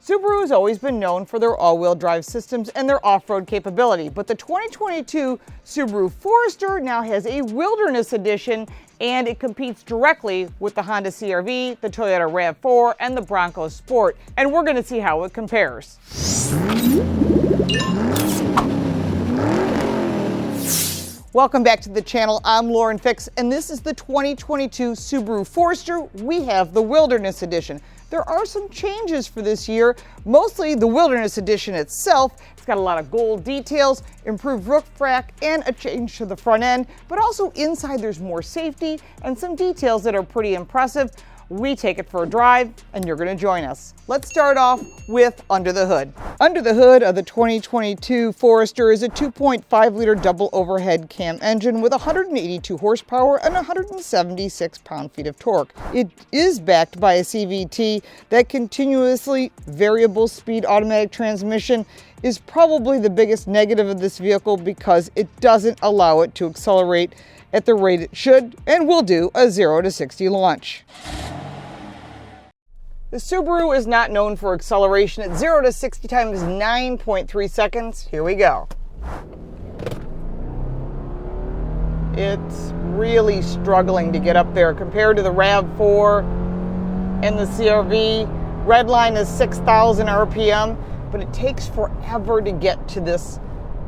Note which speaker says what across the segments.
Speaker 1: Subaru has always been known for their all-wheel drive systems and their off-road capability, but the 2022 Subaru Forester now has a Wilderness Edition, and it competes directly with the Honda CR-V, the Toyota RAV4, and the Bronco Sport, and we're going to see how it compares. Welcome back to the channel. I'm Lauren Fix, and this is the 2022 Subaru Forester. We have the Wilderness Edition. There are some changes for this year, mostly the Wilderness Edition itself. It's got a lot of gold details, improved roof rack, and a change to the front end, but also inside there's more safety and some details that are pretty impressive. We take it for a drive, and you're going to join us. Let's start off with under the hood. Under the hood of the 2022 Forester is a 2.5-liter double overhead cam engine with 182 horsepower and 176 pound-feet of torque. It is backed by a CVT. That continuously variable speed automatic transmission is probably the biggest negative of this vehicle because it doesn't allow it to accelerate at the rate it should and will do a 0 to 60 launch. The Subaru is not known for acceleration. At 0 to 60 times 9.3 seconds. Here we go. It's really struggling to get up there compared to the RAV4 and the CR-V. Red line is 6,000 RPM, but it takes forever to get to this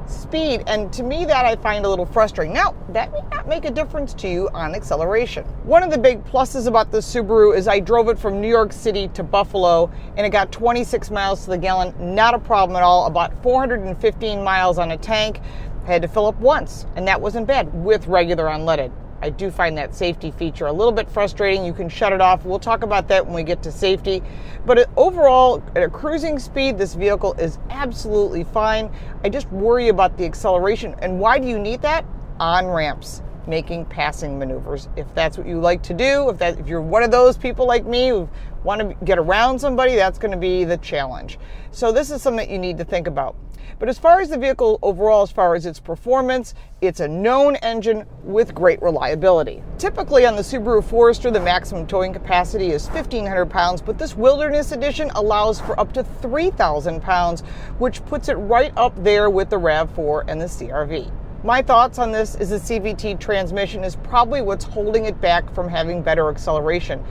Speaker 1: speed, and to me that I find a little frustrating. Now, that may not make a difference to you on acceleration. One of the big pluses about the Subaru is I drove it from New York City to Buffalo, and it got 26 miles to the gallon. Not a problem at all. About 415 miles on a tank. I had to fill up once, and that wasn't bad with regular unleaded. I do find that safety feature a little bit frustrating. You can shut it off. We'll talk about that when we get to safety. But overall, at a cruising speed, this vehicle is absolutely fine. I just worry about the acceleration. And why do you need that? On ramps, making passing maneuvers. If that's what you like to do, if you're one of those people like me who want to get around somebody, that's going to be the challenge. So this is something that you need to think about. But as far as the vehicle overall, as far as its performance, it's a known engine with great reliability. Typically on the Subaru Forester, the maximum towing capacity is 1,500 pounds, but this Wilderness Edition allows for up to 3,000 pounds, which puts it right up there with the RAV4 and the CR-V. My thoughts on this is the CVT transmission is probably what's holding it back from having better acceleration.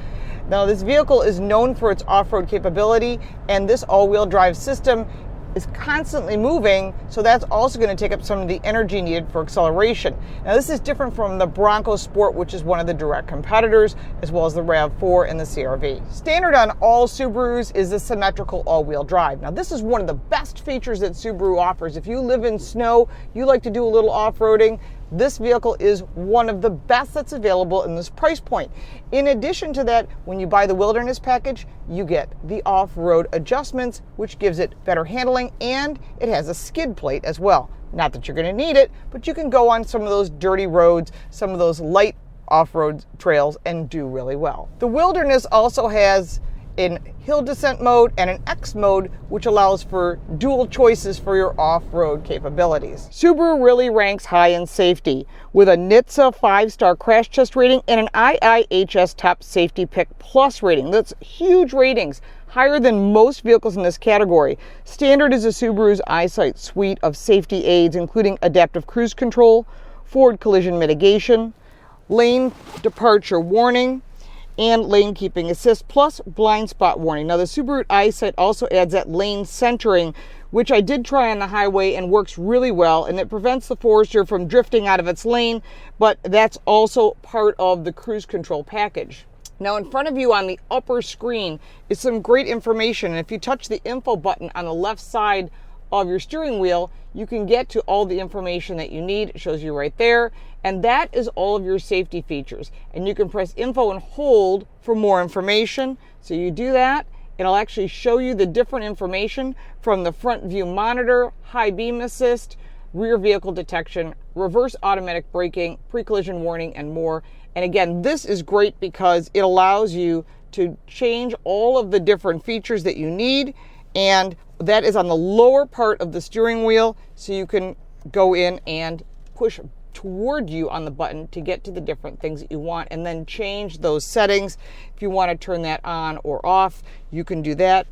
Speaker 1: Now, this vehicle is known for its off-road capability, and this all-wheel drive system is constantly moving, so that's also going to take up some of the energy needed for acceleration. Now, this is different from the Bronco Sport, which is one of the direct competitors, as well as the RAV4 and the CR-V. Standard on all Subarus is the symmetrical all-wheel drive. Now, this is one of the best features that Subaru offers. If you live in snow, you like to do a little off-roading, this vehicle is one of the best that's available in this price point. In addition to that, when you buy the Wilderness package, you get the off-road adjustments, which gives it better handling, and it has a skid plate as well. Not that you're going to need it, but you can go on some of those dirty roads, some of those light off-road trails, and do really well. The Wilderness also has in hill descent mode and an X mode, which allows for dual choices for your off-road capabilities. Subaru really ranks high in safety with a NHTSA 5-star crash test rating and an IIHS Top Safety Pick Plus rating. That's huge ratings, higher than most vehicles in this category. Standard is a Subaru's EyeSight suite of safety aids, including adaptive cruise control, forward collision mitigation, lane departure warning, and lane keeping assist, plus blind spot warning. Now, the Subaru EyeSight also adds that lane centering, which I did try on the highway and works really well, and it prevents the Forester from drifting out of its lane, but that's also part of the cruise control package. Now, in front of you on the upper screen is some great information, and if you touch the info button on the left side of your steering wheel, you can get to all the information that you need. It shows you right there, and that is all of your safety features. And you can press info and hold for more information. So you do that, it'll actually show you the different information from the front view monitor, high beam assist, rear vehicle detection, reverse automatic braking, pre-collision warning, and more. And again, this is great because it allows you to change all of the different features that you need, and that is on the lower part of the steering wheel, so you can go in and push toward you on the button to get to the different things that you want, and then change those settings. If you want to turn that on or off, you can do that.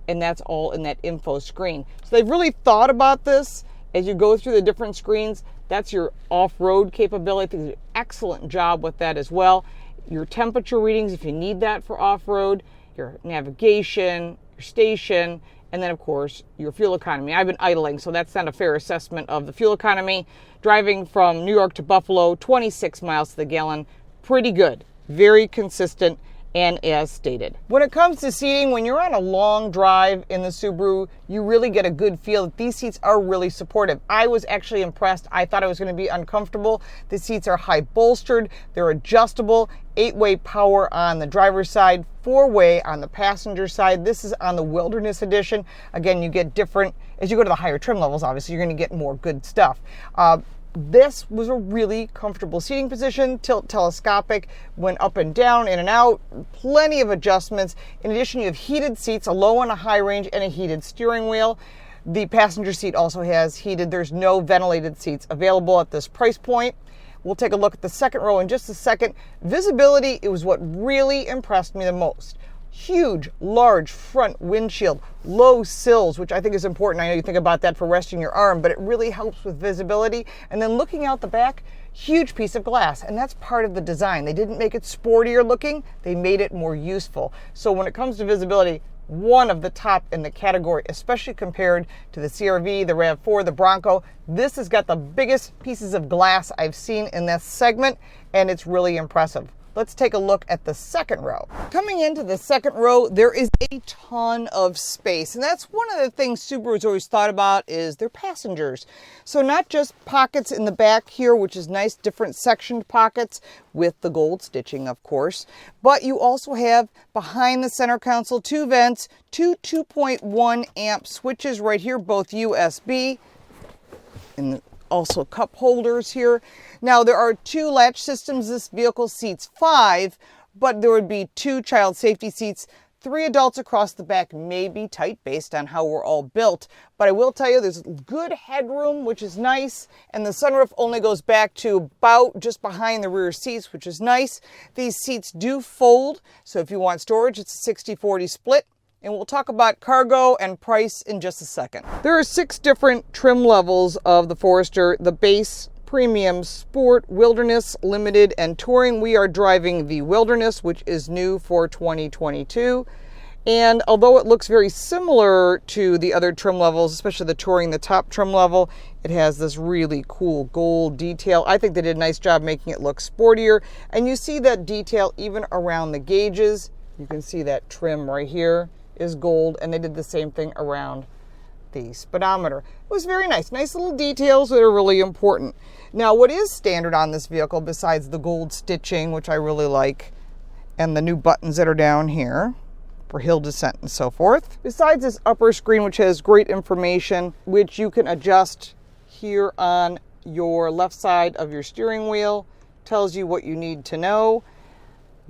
Speaker 1: and that's all in that info screen. So they've really thought about this as you go through the different screens. That's your off-road capability. They do an excellent job with that as well. Your temperature readings, if you need that for off-road, your navigation, your station, and then of course your fuel economy. I've been idling, so that's not a fair assessment of the fuel economy. Driving from New York to Buffalo, 26 miles to the gallon, pretty good, very consistent, and as stated. When it comes to seating, when you're on a long drive in the Subaru, you really get a good feel that these seats are really supportive. I was actually impressed. I thought it was going to be uncomfortable. The seats are high bolstered, they're adjustable, 8-way power on the driver's side, 4-way on the passenger side. This is on the Wilderness Edition. Again, you get different, as you go to the higher trim levels, obviously, you're going to get more good stuff. This was a really comfortable seating position, tilt telescopic, went up and down, in and out, plenty of adjustments. In addition, you have heated seats, a low and a high range, and a heated steering wheel. The passenger seat also has heated. There's no ventilated seats available at this price point. We'll take a look at the second row in just a second. Visibility, it was what really impressed me the most. Huge, large front windshield, low sills, which I think is important. I know you think about that for resting your arm, but it really helps with visibility. And then looking out the back, huge piece of glass, and that's part of the design. They didn't make it sportier looking, they made it more useful. So when it comes to visibility, one of the top in the category, especially compared to the CR-V, the RAV4, the Bronco. This has got the biggest pieces of glass I've seen in this segment, and it's really impressive. Let's take a look at the second row. Coming into the second row, there is a ton of space, and that's one of the things Subaru's always thought about is their passengers. So not just pockets in the back here, which is nice, different sectioned pockets with the gold stitching, of course, but you also have behind the center console 2 vents, 2 2.1 amp switches right here, both USB, and also cup holders here. Now there are 2 latch systems. This vehicle seats 5, but there would be 2 child safety seats. 3 adults across the back may be tight based on how we're all built, but I will tell you there's good headroom, which is nice, and the sunroof only goes back to about just behind the rear seats, which is nice. These seats do fold, so if you want storage, it's a 60-40 split. And we'll talk about cargo and price in just a second. There are 6 different trim levels of the Forester: the base, premium, sport, wilderness, limited, and touring. We are driving the Wilderness, which is new for 2022. And although it looks very similar to the other trim levels, especially the touring, the top trim level, it has this really cool gold detail. I think they did a nice job making it look sportier. And you see that detail even around the gauges. You can see that trim right here is gold, and they did the same thing around the speedometer. It was very nice. Nice little details that are really important. Now, what is standard on this vehicle, besides the gold stitching, which I really like, and the new buttons that are down here for hill descent and so forth, besides this upper screen, which has great information, which you can adjust here on your left side of your steering wheel, tells you what you need to know.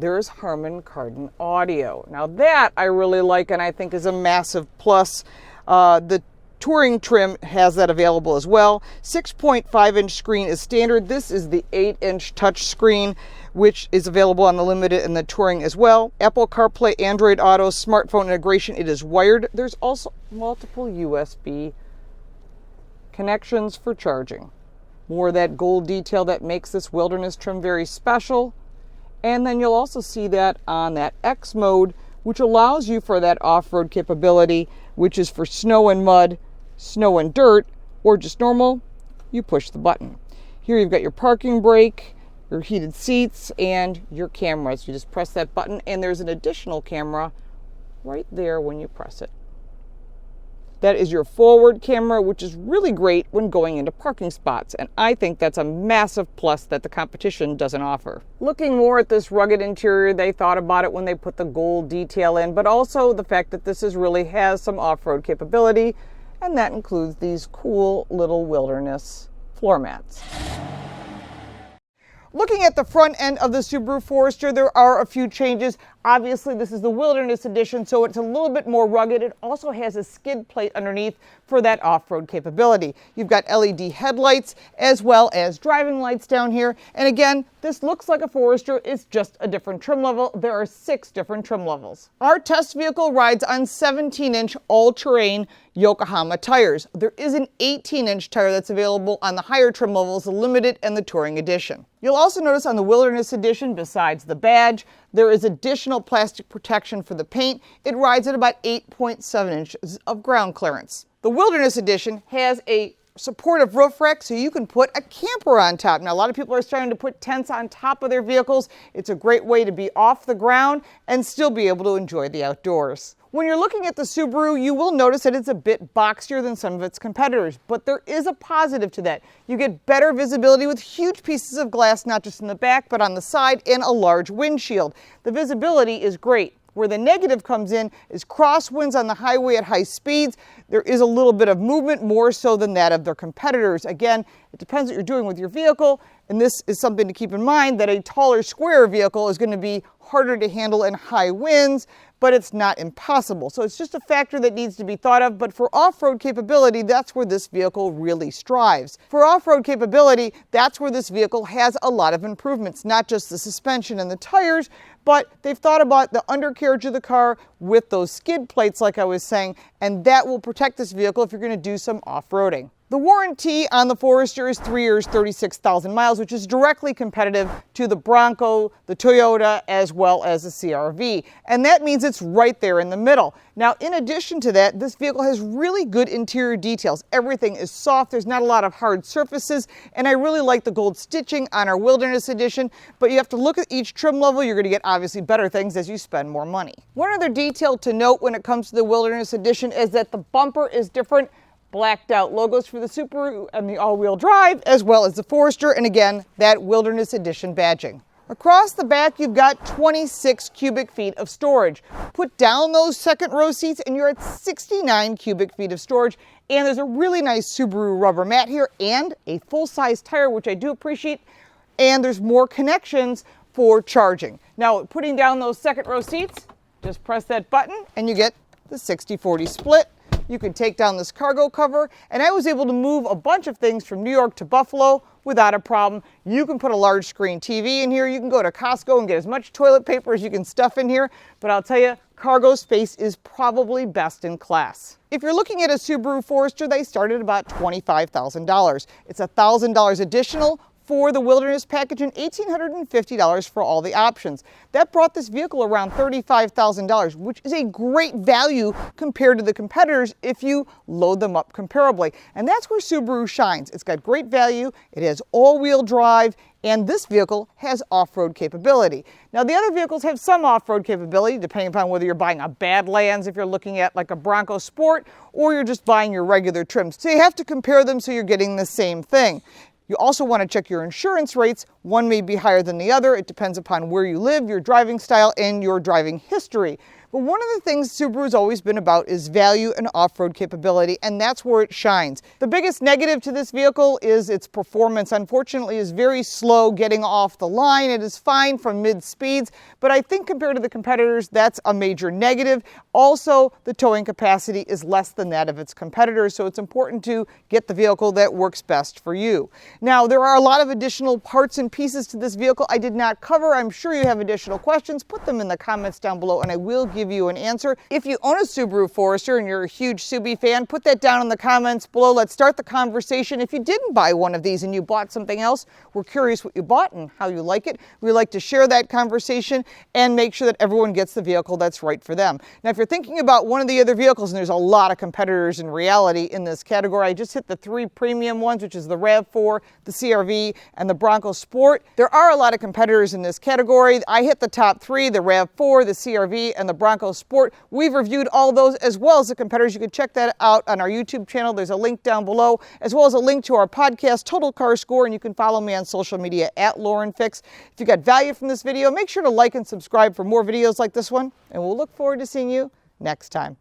Speaker 1: There's Harman Kardon audio. Now that I really like, and I think is a massive plus. The touring trim has that available as well. 6.5-inch screen is standard. This is the 8-inch touch screen, which is available on the limited and the touring as well. Apple CarPlay, Android Auto, smartphone integration. It is wired. There's also multiple USB connections for charging. More of that gold detail that makes this Wilderness trim very special. And then you'll also see that on that X mode, which allows you for that off-road capability, which is for snow and mud, snow and dirt, or just normal. You push the button. Here you've got your parking brake, your heated seats, and your cameras. You just press that button, and there's an additional camera right there when you press it. That is your forward camera, which is really great when going into parking spots. And I think that's a massive plus that the competition doesn't offer. Looking more at this rugged interior, they thought about it when they put the gold detail in, but also the fact that this really has some off-road capability, and that includes these cool little Wilderness floor mats. Looking at the front end of the Subaru Forester, there are a few changes. Obviously, this is the Wilderness Edition, so it's a little bit more rugged. It also has a skid plate underneath for that off-road capability. You've got LED headlights as well as driving lights down here. And again, this looks like a Forester. It's just a different trim level. There are 6 different trim levels. Our test vehicle rides on 17-inch all-terrain Yokohama tires. There is an 18-inch tire that's available on the higher trim levels, the Limited and the Touring Edition. You'll also notice on the Wilderness Edition, besides the badge, there is additional plastic protection for the paint. It rides at about 8.7 inches of ground clearance. The Wilderness Edition has a supportive roof rack so you can put a camper on top. Now, a lot of people are starting to put tents on top of their vehicles. It's a great way to be off the ground and still be able to enjoy the outdoors. When you're looking at the Subaru, you will notice that it's a bit boxier than some of its competitors, but there is a positive to that. You get better visibility with huge pieces of glass, not just in the back, but on the side, and a large windshield. The visibility is great. Where the negative comes in is crosswinds on the highway at high speeds. There is a little bit of movement, more so than that of their competitors. Again, it depends what you're doing with your vehicle, and this is something to keep in mind, that a taller, square vehicle is going to be harder to handle in high winds, but it's not impossible. So it's just a factor that needs to be thought of, but for off-road capability, that's where this vehicle really strives. For off-road capability, that's where this vehicle has a lot of improvements, not just the suspension and the tires, but they've thought about the undercarriage of the car with those skid plates, like I was saying, and that will protect this vehicle if you're going to do some off-roading. The warranty on the Forester is 3 years, 36,000 miles, which is directly competitive to the Bronco, the Toyota, as well as the CR-V. And that means it's right there in the middle. Now, in addition to that, this vehicle has really good interior details. Everything is soft, there's not a lot of hard surfaces, and I really like the gold stitching on our Wilderness Edition, but you have to look at each trim level. You're going to get obviously better things as you spend more money. One other detail to note when it comes to the Wilderness Edition is that the bumper is different. Blacked out logos for the Subaru and the all-wheel drive, as well as the Forester, and again, that Wilderness Edition badging. Across the back, you've got 26 cubic feet of storage. Put down those second row seats and you're at 69 cubic feet of storage. And there's a really nice Subaru rubber mat here and a full-size tire, which I do appreciate. And there's more connections for charging. Now, putting down those second row seats, just press that button and you get the 60-40 split. You can take down this cargo cover, and I was able to move a bunch of things from New York to Buffalo without a problem. You can put a large screen TV in here. You can go to Costco and get as much toilet paper as you can stuff in here, but I'll tell you, cargo space is probably best in class. If you're looking at a Subaru Forester, they start at about $25,000. It's $1,000 additional for the Wilderness package and $1,850 for all the options. That brought this vehicle around $35,000, which is a great value compared to the competitors if you load them up comparably. And that's where Subaru shines. It's got great value, it has all-wheel drive, and this vehicle has off-road capability. Now, the other vehicles have some off-road capability, depending upon whether you're buying a Badlands, if you're looking at like a Bronco Sport, or you're just buying your regular trims. So you have to compare them so you're getting the same thing. You also want to check your insurance rates. One may be higher than the other. It depends upon where you live, your driving style, and your driving history. But one of the things Subaru's always been about is value and off-road capability, and that's where it shines. The biggest negative to this vehicle is its performance. Unfortunately, is very slow getting off the line. It is fine from mid speeds, but I think compared to the competitors, that's a major negative. Also, the towing capacity is less than that of its competitors, so it's important to get the vehicle that works best for you. Now, there are a lot of additional parts and pieces to this vehicle I did not cover. I'm sure you have additional questions. Put them in the comments down below, and I will give you an answer. If you own a Subaru Forester and you're a huge Subi fan, put that down in the comments below. Let's start the conversation. If you didn't buy one of these and you bought something else, we're curious what you bought and how you like it. We like to share that conversation and make sure that everyone gets the vehicle that's right for them. Now, if you're thinking about one of the other vehicles, and there's a lot of competitors in reality in this category, I just hit the 3 premium ones, which is the RAV4, the CR-V, and the Bronco Sport. There are a lot of competitors in this category. I hit the top 3, the RAV4, the CR-V, and the Bronco Sport. We've reviewed all those as well as the competitors. You can check that out on our YouTube channel. There's a link down below, as well as a link to our podcast, Total Car Score, and you can follow me on social media at Lauren Fix. If you got value from this video, make sure to like and subscribe for more videos like this one, and we'll look forward to seeing you next time.